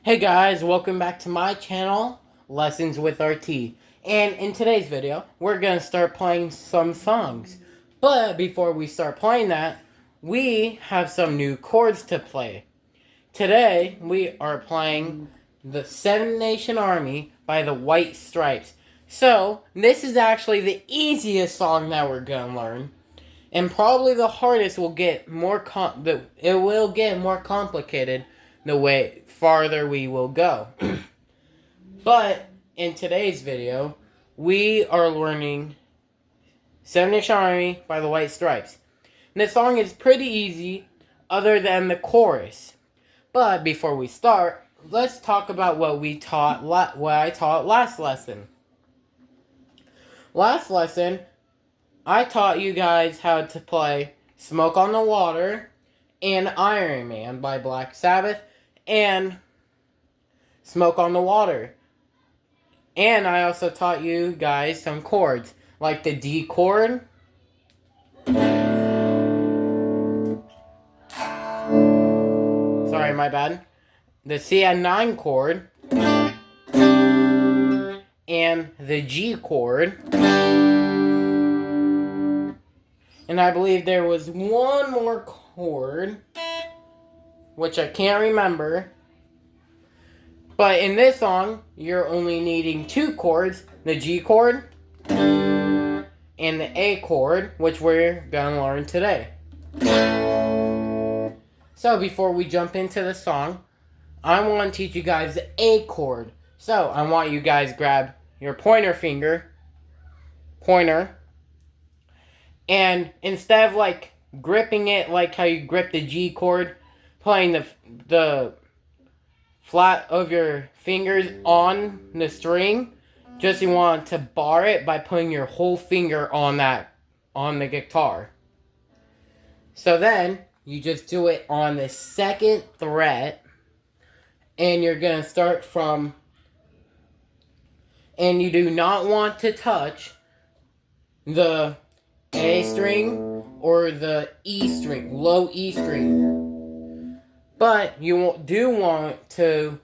Hey guys, welcome back to my channel, Lessons with RT. And in today's video, we're going to start playing some songs. But before we start playing that, we have some new chords to play. Today, we are playing the Seven Nation Army by the White Stripes. So, this is actually the easiest song that we're going to learn. And probably the hardest will get more it will get more complicated the way farther we will go. But in today's video, we are learning Seven Nation Army by the White Stripes. And the song is pretty easy other than the chorus. But before we start, let's talk about what I taught last lesson. Last lesson, I taught you guys how to play Smoke on the Water and Iron Man by Black Sabbath and Smoke on the Water. And I also taught you guys some chords, like the D chord, sorry, my bad, the C9 chord, and the G chord. And I believe there was one more chord, which I can't remember. But in this song, you're only needing two chords, the G chord and the A chord, which we're going to learn today. So before we jump into the song, I want to teach you guys the A chord. So I want you guys grab your pointer, and instead of like gripping it like how you grip the G chord, playing the flat of your fingers on the string, just you want to bar it by putting your whole finger on the guitar. So then you just do it on the second fret, and you're gonna start from, and you do not want to touch the A string or the E string, low E string. But you do want to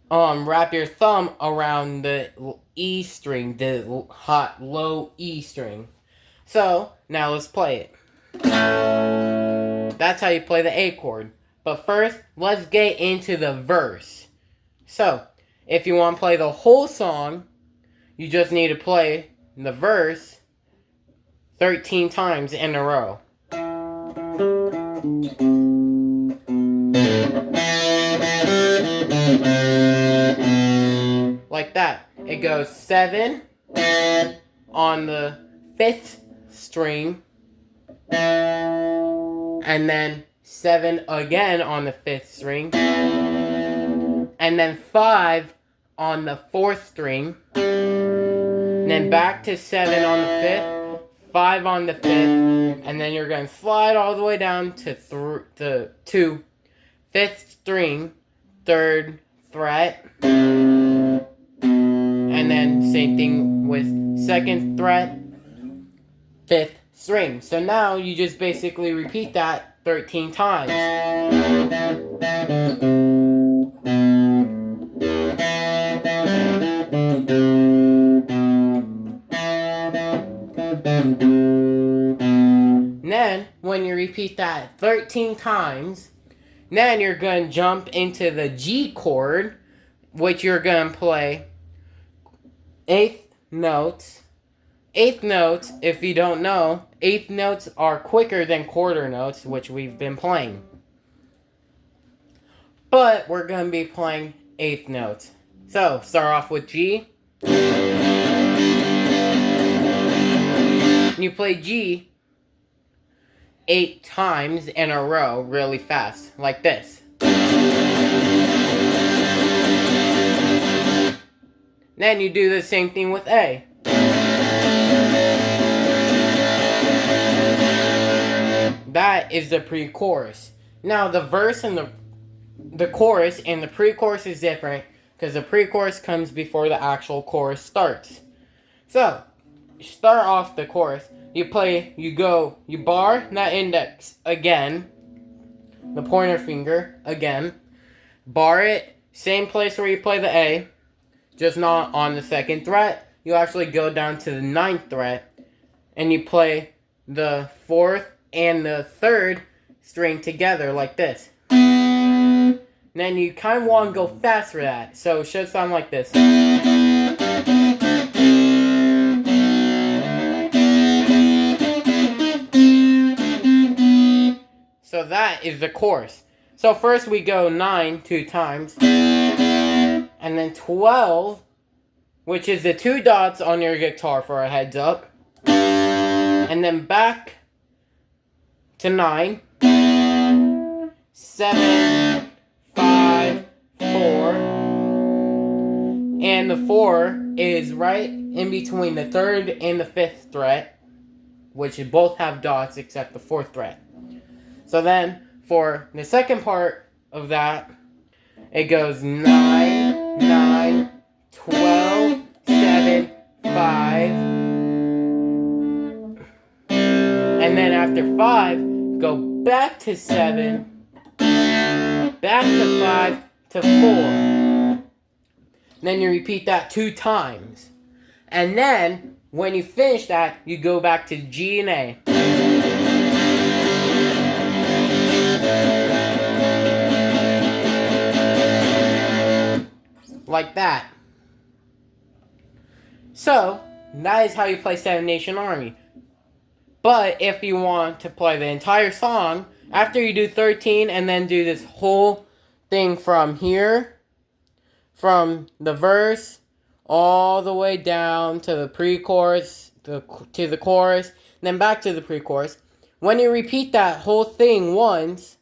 wrap your thumb around the E string, the hot low E string. So now let's play it. That's how you play the A chord. But first, let's get into the verse. So, if you want to play the whole song, you just need to play the verse 13 times in a row. Like that. It goes 7 on the 5th string, and then 7 again on the 5th string, and then 5 on the 4th string, and then back to 7 on the 5th, 5 on the 5th, and then you're going to slide all the way down to 5th string, 3rd fret, and then same thing with 2nd fret, 5th string. So now you just basically repeat that 13 times. And then, when you repeat that 13 times, then you're going to jump into the G chord, which you're going to play eighth notes. Eighth notes, if you don't know, eighth notes are quicker than quarter notes, which we've been playing. But we're going to be playing eighth notes. So, start off with G. And you play G 8 times in a row really fast, like this. Then you do the same thing with A. That is the pre-chorus. Now the verse and the chorus and the pre-chorus is different because the pre-chorus comes before the actual chorus starts. So, start off the chorus. You bar that index again, the pointer finger again, bar it, same place where you play the A, just not on the 2nd fret. You actually go down to the 9th fret, and you play the 4th and the 3rd string together like this. Then you kind of want to go fast for that, so it should sound like this. So that is the chorus. So first we go 9 2 times, and then 12, which is the 2 dots on your guitar for a heads up, and then back to 9, 7, 5, 4, and the 4 is right in between the 3rd and the 5th fret, which both have dots except the 4th fret. So then, for the second part of that, it goes 9, 9, 12, 7, 5, and then after 5, go back to 7, back to 5, to 4. Then you repeat that 2 times. And then, when you finish that, you go back to G and A. Like that. So, that is how you play Seven Nation Army. But if you want to play the entire song, after you do 13 and then do this whole thing from here, from the verse all the way down to the pre-chorus, to the chorus, then back to the pre-chorus. When you repeat that whole thing once,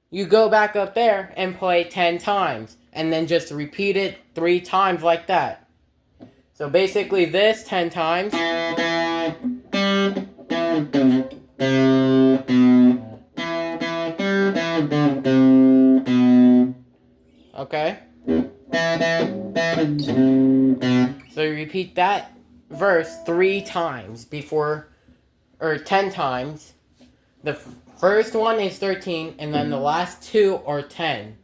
you go back up there and play 10 times. And then just repeat it 3 times like that. So basically this 10 times. Okay? So you repeat that verse 3 times before, or 10 times. The first one is 13, and then the last 2 are 10.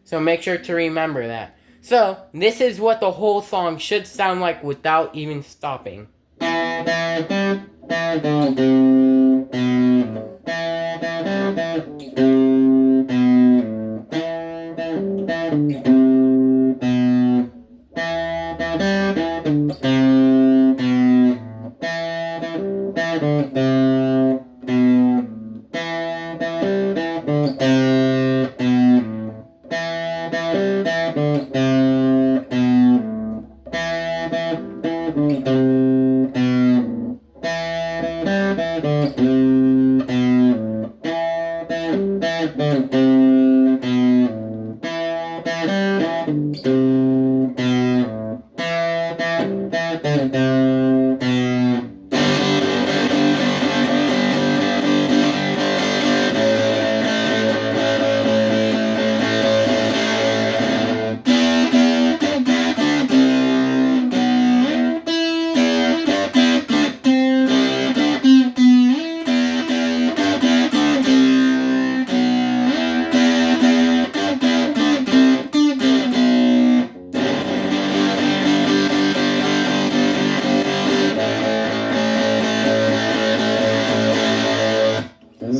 So make sure to remember that. So, this is what the whole song should sound like without even stopping.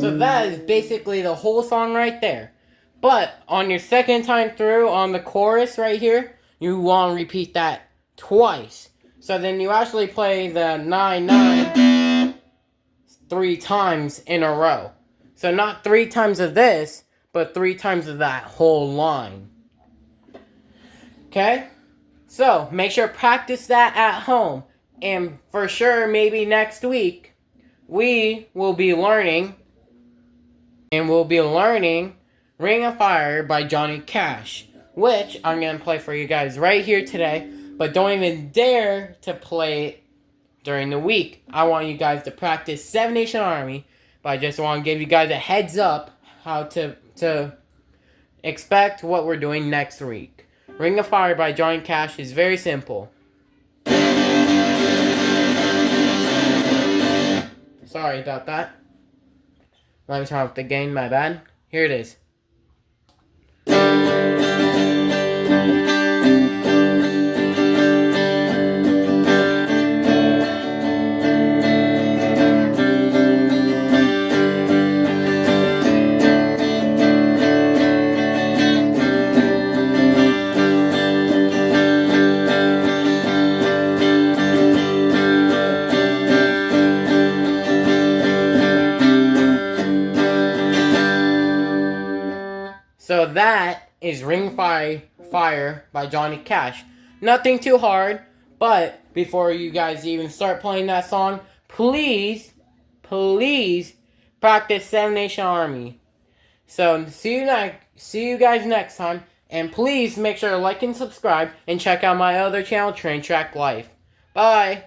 So that is basically the whole song right there. But on your second time through on the chorus right here, you want to repeat that twice. So then you actually play the 9-9 3 times in a row. So not 3 times of this, but 3 times of that whole line. Okay? So make sure to practice that at home. And for sure, maybe next week, we will be learning Ring of Fire by Johnny Cash, which I'm going to play for you guys right here today, but don't even dare to play it during the week. I want you guys to practice Seven Nation Army, but I just want to give you guys a heads up how to expect what we're doing next week. Ring of Fire by Johnny Cash is very simple. Sorry about that. Let me turn off the gain, my bad. Here it is. So that is Ring Fire by Johnny Cash. Nothing too hard, but before you guys even start playing that song, please practice Seven Nation Army. So see you guys next time, and please make sure to like and subscribe and check out my other channel, Train Track Life. Bye.